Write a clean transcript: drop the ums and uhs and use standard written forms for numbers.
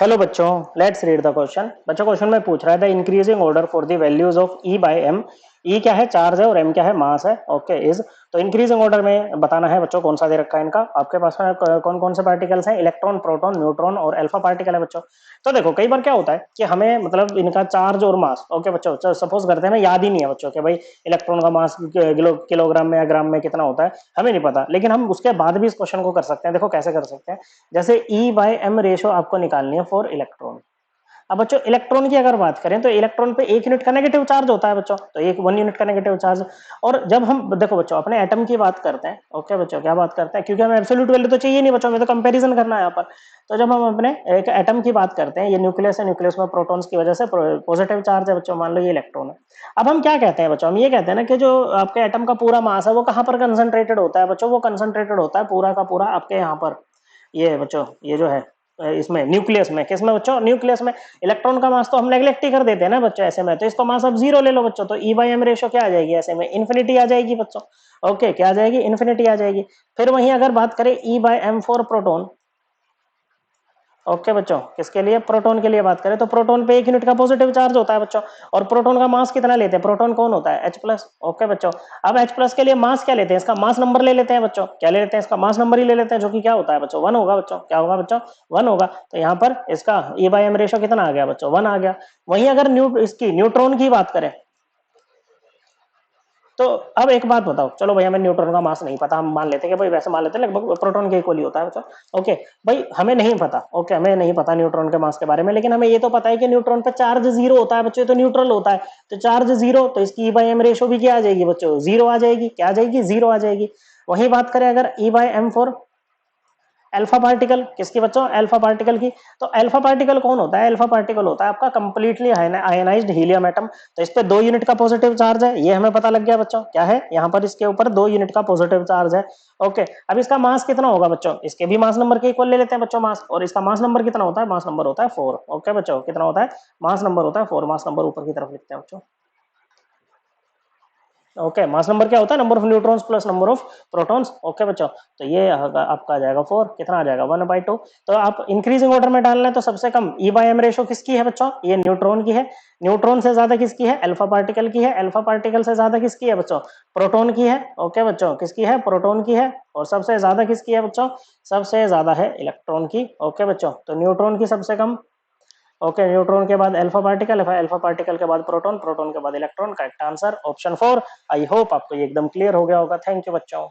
Hello बच्चों, let's read the question. बच्चों question में पूछ रहा है the increasing order for the values of E by M. E क्या है? चार्ज है और एम क्या है? मास है। ओके इज तो इंक्रीजिंग ऑर्डर में बताना है बच्चों कौन सा दे रखा है इनका। आपके पास में कौन कौन से पार्टिकल्स हैं? इलेक्ट्रॉन, प्रोटॉन, न्यूट्रॉन और अल्फा पार्टिकल है बच्चों। तो देखो कई बार क्या होता है कि हमें मतलब इनका चार्ज और मास, ओके बच्चों, सपोज करते हैं ना, याद ही नहीं है बच्चों कि भाई इलेक्ट्रॉन का मास किलोग्राम में या ग्राम में कितना होता है, हमें नहीं पता। लेकिन हम उसके बाद भी इस क्वेश्चन को कर सकते हैं। देखो कैसे कर सकते हैं, जैसे ई बाय एम रेशो आपको निकालनी है फॉर इलेक्ट्रॉन। अब बच्चों इलेक्ट्रॉन की अगर बात करें तो इलेक्ट्रॉन पे 1 यूनिट का नेगेटिव चार्ज होता है बच्चों, तो 1 यूनिट का नेगेटिव चार्ज। और जब हम देखो बच्चों अपने एटम की बात करते हैं, ओके बच्चों क्या बात करते हैं, क्योंकि हमें एब्सोल्यूट वैल्यू तो चाहिए नहीं बच्चों, हमें तो कंपैरिजन करना है यहाँ पर। तो जब हम अपने एक एटम की बात करते हैं, ये न्यूक्लियस है, न्यूक्लियस में प्रोटॉन्स की वजह से पॉजिटिव चार्ज है बच्चों, मान लो ये इलेक्ट्रॉन है। अब हम क्या कहते हैं बच्चों, हम ये कहते हैं ना कि जो आपके एटम का पूरा मास है वो कहाँ पर कंसंट्रेटेड होता है बच्चों? वो कंसंट्रेटेड होता है पूरा का पूरा आपके यहाँ पर, ये बच्चों ये जो है इसमें न्यूक्लियस में। किसमें बच्चों? न्यूक्लियस में। इलेक्ट्रॉन का मास तो हम नेग्लेक्ट ही कर देते हैं ना बच्चों ऐसे में, तो इसका मास अब 0 ले लो बच्चों, तो ई बाई एम रेशो क्या आ जाएगी ऐसे में? इन्फिनिटी आ जाएगी बच्चों। ओके क्या आ जाएगी? इन्फिनिटी आ जाएगी। फिर वहीं अगर बात करें E by M for proton, okay बच्चों किसके लिए? प्रोटॉन के लिए बात करें तो प्रोटॉन पे 1 यूनिट का पॉजिटिव चार्ज होता है बच्चों। और प्रोटॉन का मास कितना लेते हैं? प्रोटॉन कौन होता है? H plus. ओके बच्चों, अब H प्लस के लिए मास क्या लेते हैं? इसका मास नंबर ले लेते हैं बच्चों। क्या ले लेते हैं? इसका मास नंबर ही ले लेते हैं, जो कि क्या होता है बच्चों? 1 होगा बच्चों। क्या होगा बच्चों? 1 होगा। तो यहाँ पर इसका ई बाई एम रेशो कितना आ गया बच्चों? 1 आ गया। वहीं अगर इसकी न्यूट्रॉन की बात करें तो अब एक बात बताओ, चलो भाई हमें न्यूट्रॉन का मास नहीं पता, हम मान लेते हैं कि भाई, वैसे मान लेते हैं लगभग प्रोटॉन के इक्वल ही होता है बच्चों। ओके भाई हमें नहीं पता, ओके हमें नहीं पता न्यूट्रॉन के मास के बारे में, लेकिन हमें ये तो पता है कि न्यूट्रॉन पे चार्ज 0 होता है बच्चों, तो न्यूट्रल होता है। तो चार्ज 0, तो इसकी ई बाई एम रेशो भी क्या आ जाएगी बच्चों? 0 आ जाएगी। क्या आ जाएगी? 0 आ जाएगी। वही बात करें अगर E by M for alpha particle, किसकी बच्चों? अल्फा पार्टिकल की। तो अल्फा पार्टिकल कौन होता है? अल्फा पार्टिकल होता है आपका कंप्लीटली आयनाइज्ड हीलियम एटम। तो इस पे 2 यूनिट का पॉजिटिव चार्ज है, ये हमें पता लग गया बच्चों। क्या है यहाँ पर? इसके ऊपर 2 यूनिट का पॉजिटिव चार्ज है। ओके अब इसका मास कितना होगा बच्चों? इसके भी मास नंबर के इक्वल ले लेते हैं बच्चों मास, और इसका मास नंबर कितना होता है? मास नंबर होता है 4। ओके बच्चों कितना होता है? मास नंबर होता है 4। मास नंबर ऊपर की तरफ लिखते हैं बच्चों। ओके मास नंबर क्या होता है? Number of neutrons plus number of protons. Okay बच्चों, तो ये आपका आ जाएगा 4। कितना आ जाएगा? 1/2। तो आप इंक्रीजिंग ऑर्डर में डालना है तो सबसे कम ई बाई एम रेशो किसकी है बच्चों? ये न्यूट्रॉन की है। न्यूट्रॉन से ज्यादा किसकी है? अल्फा पार्टिकल की है। अल्फा पार्टिकल से ज्यादा किसकी है बच्चों? प्रोटॉन की है। ओके बच्चों किसकी है? प्रोटॉन की है। और सबसे ज्यादा किसकी है बच्चों? सबसे ज्यादा है इलेक्ट्रॉन की। ओके बच्चों, तो न्यूट्रॉन की सबसे कम। ओके न्यूट्रॉन के बाद अल्फा पार्टिकल, अल्फा पार्टिकल के बाद प्रोटॉन, प्रोटॉन के बाद electron. Correct answer option 4। I hope आपको ये एकदम क्लियर हो गया होगा। थैंक यू बच्चों।